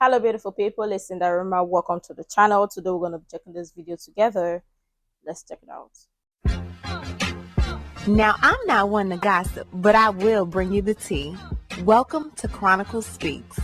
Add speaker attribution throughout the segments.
Speaker 1: Hello beautiful people, it's Sinderfam. Welcome to the channel. Today we're going to be checking this video together. Let's check it out.
Speaker 2: Now, I'm not one to gossip, but I will bring you the tea. Welcome to Chronicles Speaks.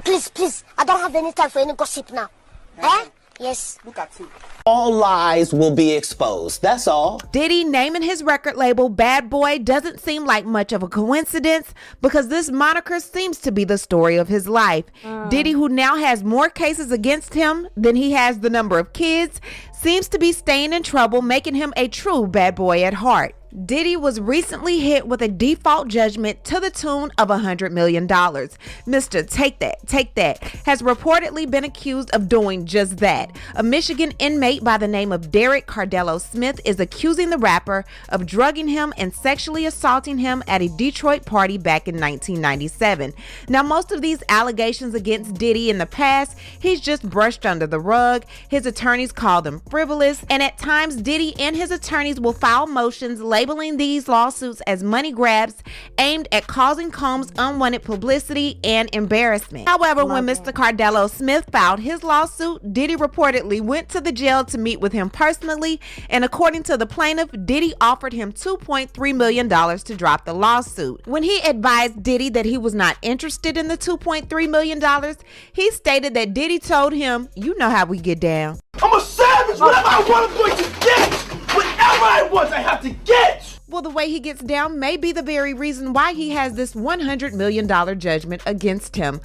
Speaker 3: Please, I don't have any time for any gossip now. Eh? Yes.
Speaker 4: Look at you. All lies will be exposed. That's all.
Speaker 2: Diddy naming his record label Bad Boy doesn't seem like much of a coincidence because this moniker seems to be the story of his life. Diddy, who now has more cases against him than he has the number of kids, seems to be staying in trouble, making him a true bad boy at heart. Diddy was recently hit with a default judgment to the tune of $100 million. Mr. Take That has reportedly been accused of doing just that. A Michigan inmate by the name of Derek Cardello Smith is accusing the rapper of drugging him and sexually assaulting him at a Detroit party back in 1997. Now, most of these allegations against Diddy in the past, he's just brushed under the rug. His attorneys call them frivolous, and at times Diddy and his attorneys will file motions labeling these lawsuits as money grabs aimed at causing Combs unwanted publicity and embarrassment. However, when Mr. Cardello Smith filed his lawsuit, Diddy reportedly went to the jail to meet with him personally, and according to the plaintiff, Diddy offered him $2.3 million to drop the lawsuit. When he advised Diddy that he was not interested in the $2.3 million, he stated that Diddy told him, "You know how we get down.
Speaker 5: I'm a savage. Whatever I want, I'm going to get. Whatever I want, I have to get."
Speaker 2: Well, the way he gets down may be the very reason why he has this $100 million judgment against him.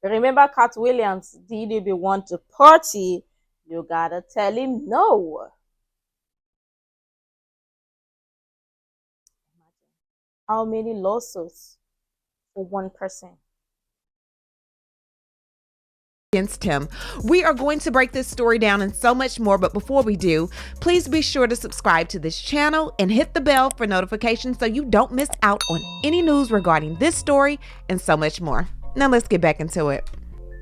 Speaker 1: Remember Cat Williams, Diddy be want to party, you gotta tell him no. How many lawsuits for one person?
Speaker 2: Against him. We are going to break this story down and so much more, but before we do, please be sure to subscribe to this channel and hit the bell for notifications so you don't miss out on any news regarding this story and so much more. Now let's get back into it.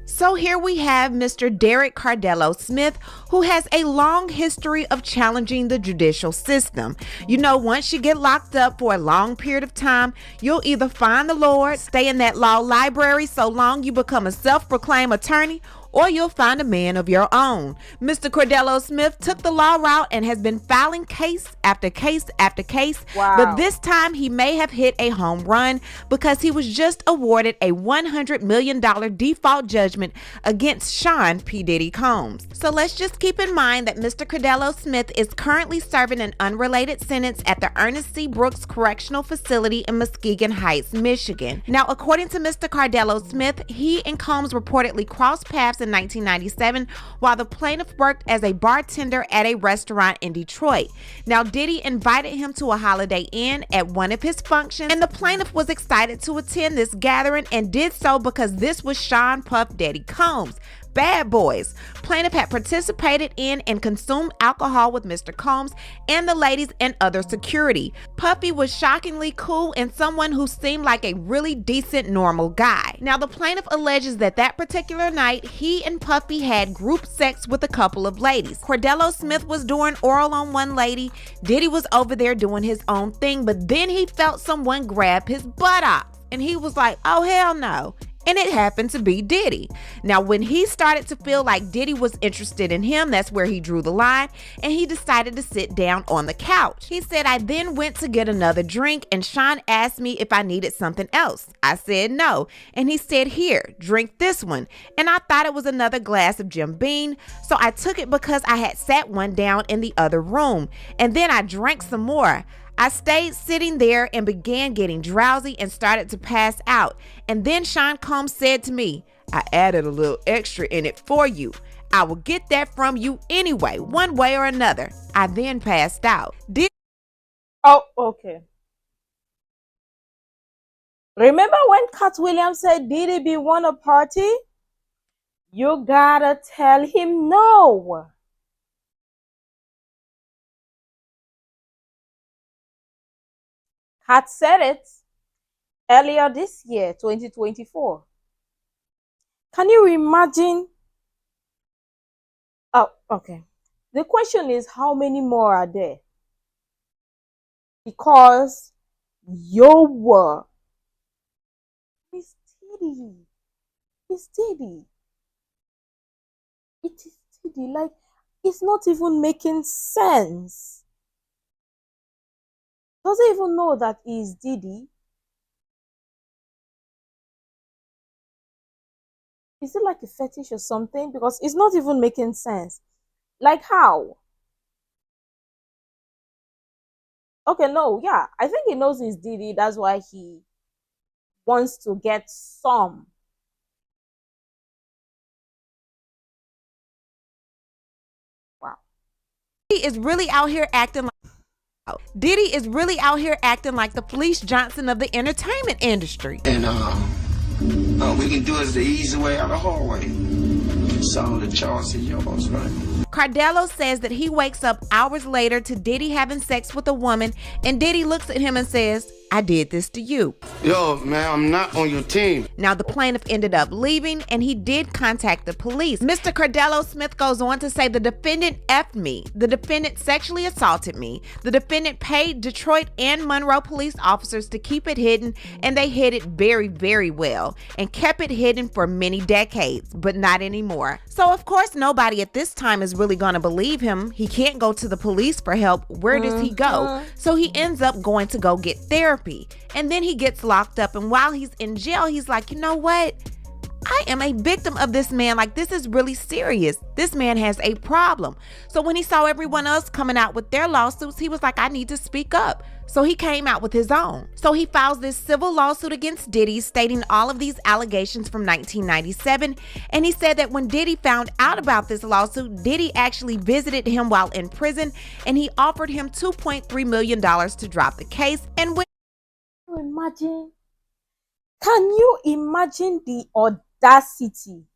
Speaker 2: So here we have Mr. Derek Cardello Smith, who has a long history of challenging the judicial system. You know, once you get locked up for a long period of time, you'll either find the Lord, stay in that law library so long you become a self-proclaimed attorney, or you'll find a man of your own. Mr. Cardello Smith took the law route and has been filing case after case after case.
Speaker 1: Wow.
Speaker 2: But this time he may have hit a home run because he was just awarded a $100 million default judgment against Sean P. Diddy Combs. So let's just keep in mind that Mr. Cardello Smith is currently serving an unrelated sentence at the Ernest C. Brooks Correctional Facility in Muskegon Heights, Michigan. Now, according to Mr. Cardello Smith, he and Combs reportedly crossed paths in 1997 while the plaintiff worked as a bartender at a restaurant in Detroit. Now, Diddy invited him to a Holiday Inn at one of his functions, and the plaintiff was excited to attend this gathering and did so because this was Sean Puff Daddy Combs. Bad Boys. Plaintiff had participated in and consumed alcohol with Mr. Combs and the ladies and other security. Puffy was shockingly cool and someone who seemed like a really decent, normal guy. Now, the plaintiff alleges that that particular night, he and Puffy had group sex with a couple of ladies. Cardello Smith was doing oral on one lady. Diddy was over there doing his own thing, but then he felt someone grab his buttocks, and he was like, "Oh, hell no." And it happened to be Diddy. Now, when he started to feel like Diddy was interested in him, that's where he drew the line, and he decided to sit down on the couch. He said, "I then went to get another drink, and Sean asked me if I needed something else. I said no, and he said, 'Here, drink this one.' And I thought it was another glass of Jim Beam, so I took it because I had sat one down in the other room, and then I drank some more. I stayed sitting there and began getting drowsy and started to pass out. And then Sean Combs said to me, 'I added a little extra in it for you. I will get that from you anyway, one way or another.' I then passed out."
Speaker 1: Oh, okay. Remember when Cat Williams said Diddy be want a party? You gotta tell him no. Cat said it earlier this year, 2024. Can you imagine? Oh, okay. The question is, how many more are there? Because Yo, it's Diddy. It's Diddy. It is Diddy. Like, it's not even making sense. Does he even know that he's Diddy? Is it like a fetish or something? Because it's not even making sense. Like, how? Okay, no, yeah. I think he knows he's Diddy. That's why he wants to get some. Wow.
Speaker 2: Diddy is really out here acting like the Felice Johnson of the entertainment industry.
Speaker 6: And we can do it the easy way or the hard way. So the choice is yours, right?
Speaker 2: Cardello says that he wakes up hours later to Diddy having sex with a woman, and Diddy looks at him and says, "I did this to you."
Speaker 6: Yo, man, I'm not on your team.
Speaker 2: Now, the plaintiff ended up leaving, and he did contact the police. Mr. Cardello Smith goes on to say the defendant effed me. The defendant sexually assaulted me. The defendant paid Detroit and Monroe police officers to keep it hidden, and they hid it very, very well and kept it hidden for many decades, but not anymore. So, of course, nobody at this time is really going to believe him. He can't go to the police for help. Where does he go? So he ends up going to go get therapy. And then he gets locked up, and while he's in jail, he's like, you know what? I am a victim of this man. Like, this is really serious. This man has a problem. So when he saw everyone else coming out with their lawsuits, he was like, I need to speak up. So he came out with his own. So he files this civil lawsuit against Diddy, stating all of these allegations from 1997. And he said that when Diddy found out about this lawsuit, Diddy actually visited him while in prison, and he offered him $2.3 million to drop the case. And when
Speaker 1: Can you imagine the audacity?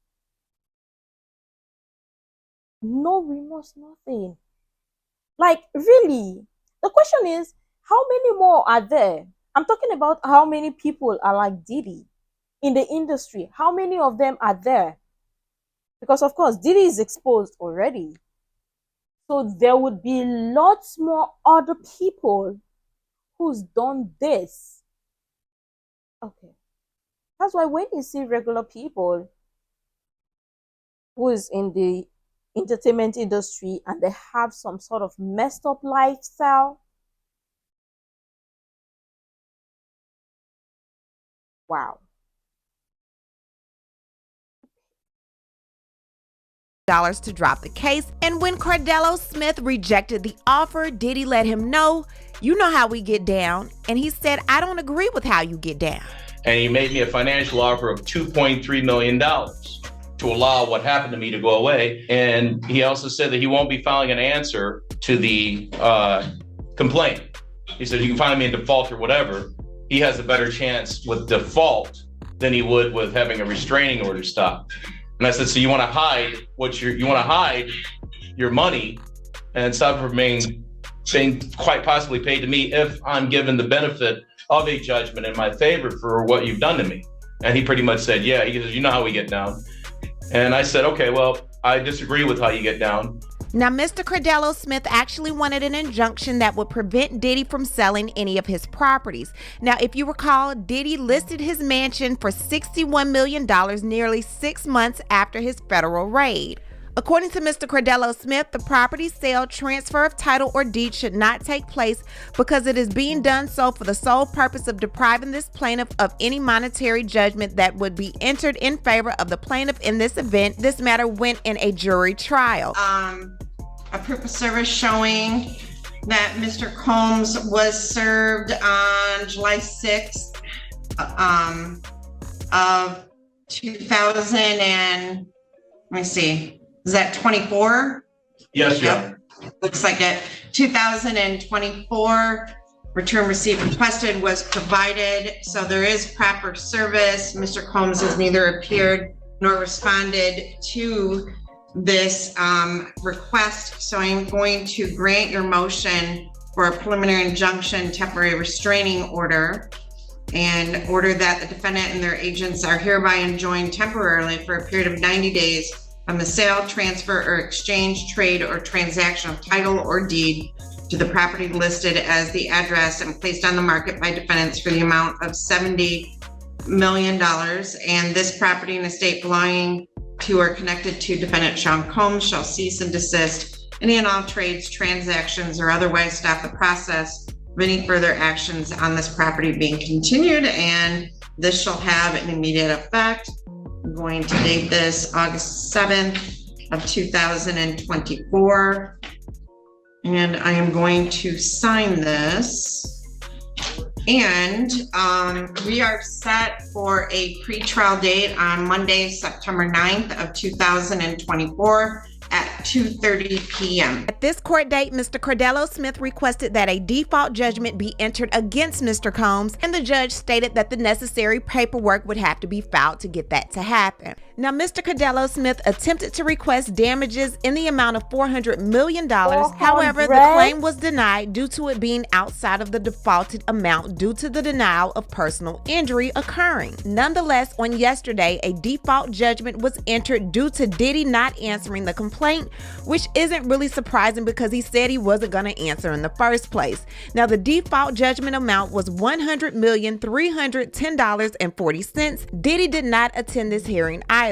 Speaker 1: No remorse, nothing. Like, really? The question is, how many more are there? I'm talking about how many people are like Diddy in the industry. How many of them are there? Because, of course, Diddy is exposed already. So there would be lots more other people who's done this. Okay. That's why when you see regular people who is in the entertainment industry and they have some sort of messed up lifestyle, wow.
Speaker 2: dollars to drop the case. And when Cardello Smith rejected the offer, Diddy let him know, you know how we get down. And he said, I don't agree with how you get down.
Speaker 7: And he made me a financial offer of $2.3 million to allow what happened to me to go away. And he also said that he won't be filing an answer to the complaint. He said, you can find me in default or whatever. He has a better chance with default than he would with having a restraining order stopped. And I said, so you want to hide you want to hide your money and stop from being quite possibly paid to me if I'm given the benefit of a judgment in my favor for what you've done to me. And he pretty much said, yeah. He says, you know how we get down. And I said, okay, well, I disagree with how you get down.
Speaker 2: Now, Mr. Cardello Smith actually wanted an injunction that would prevent Diddy from selling any of his properties. Now, if you recall, Diddy listed his mansion for $61 million nearly 6 months after his federal raid. According to Mr. Cardello Smith, the property sale, transfer of title, or deed should not take place because it is being done so for the sole purpose of depriving this plaintiff of any monetary judgment that would be entered in favor of the plaintiff in this event. This matter went in a jury trial.
Speaker 8: A proof of service showing that Mr. Combs was served on July 6th of 2000 and, let me see, is that 24?
Speaker 7: Yes, yeah.
Speaker 8: Looks like it. 2024, return receipt requested was provided. So there is proper service. Mr. Combs has neither appeared nor responded to this request. So I'm going to grant your motion for a preliminary injunction, temporary restraining order, and order that the defendant and their agents are hereby enjoined temporarily for a period of 90 days from the sale, transfer, or exchange, trade, or transaction of title or deed to the property listed as the address and placed on the market by defendants for the amount of $70 million. And this property and estate belonging to or connected to defendant Sean Combs shall cease and desist any and all trades, transactions, or otherwise stop the process of any further actions on this property being continued. And this shall have an immediate effect. I'm going to date this August 7th of 2024. And I am going to sign this. And we are set for a pretrial date on Monday, September 9th of 2024 at 2:30 p.m.
Speaker 2: At this court date, Mr. Cordello Smith requested that a default judgment be entered against Mr. Combs, and the judge stated that the necessary paperwork would have to be filed to get that to happen. Now, Mr. Cordello Smith attempted to request damages in the amount of $400 million. However, the claim was denied due to it being outside of the defaulted amount due to the denial of personal injury occurring. Nonetheless, on yesterday, a default judgment was entered due to Diddy not answering the complaint, which isn't really surprising because he said he wasn't going to answer in the first place. Now, the default judgment amount was $100,310.40. Diddy did not attend this hearing either.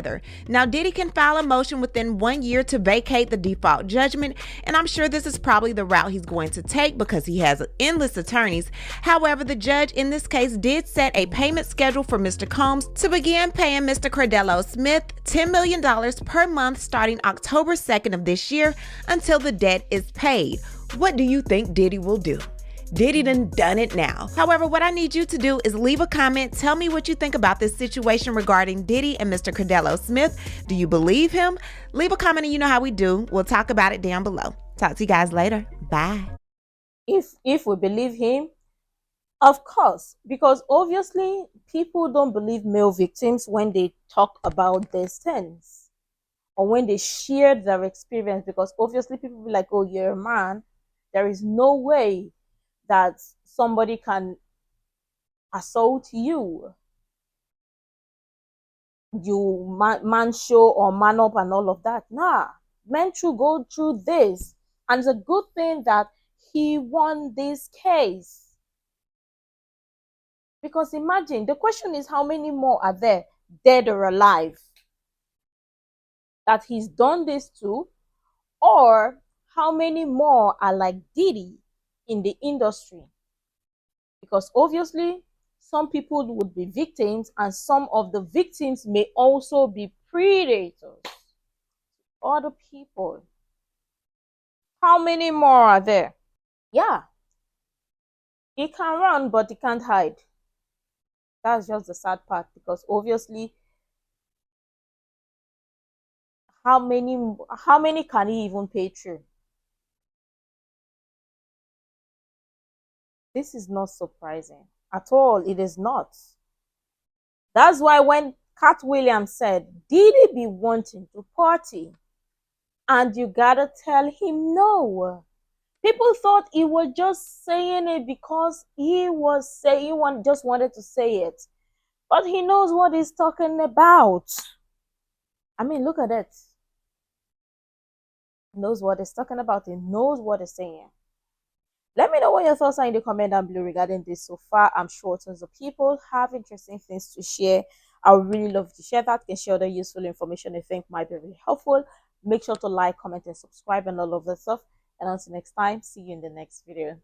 Speaker 2: Now, Diddy can file a motion within 1 year to vacate the default judgment, and I'm sure this is probably the route he's going to take because he has endless attorneys. However, the judge in this case did set a payment schedule for Mr. Combs to begin paying Mr. Cordello Smith $10 million per month starting October 2nd of this year until the debt is paid. What do you think Diddy will do? Diddy done it now. However, what I need you to do is leave a comment. Tell me what you think about this situation regarding Diddy and Mr. Cordello Smith. Do you believe him? Leave a comment and you know how we do. We'll talk about it down below. Talk to you guys later. Bye.
Speaker 1: If we believe him, of course, because obviously people don't believe male victims when they talk about these things or when they share their experience, because obviously people be like, oh, you're a man. There is no way that somebody can assault you. You man show or man up and all of that. Nah, men should go through this. And it's a good thing that he won this case. Because imagine, the question is how many more are there, dead or alive, that he's done this to, or how many more are like Diddy in the industry? Because obviously some people would be victims and some of the victims may also be predators, other people. How many more are there? Yeah, he can run but he can't hide. That's just the sad part, because obviously how many can he even pay through? This is not surprising at all. It is not. That's why when Cat Williams said, Diddy be wanting to party, and you gotta tell him no. People thought he was just saying it because he just wanted to say it. But he knows what he's talking about. I mean, look at it. He knows what he's talking about. He knows what he's saying. Let me know what your thoughts are in the comment down below regarding this so far. I'm sure tons of people have interesting things to share. I would really love to share that. You can share the useful information you think might be really helpful. Make sure to like, comment, and subscribe and all of that stuff. And until next time, see you in the next video.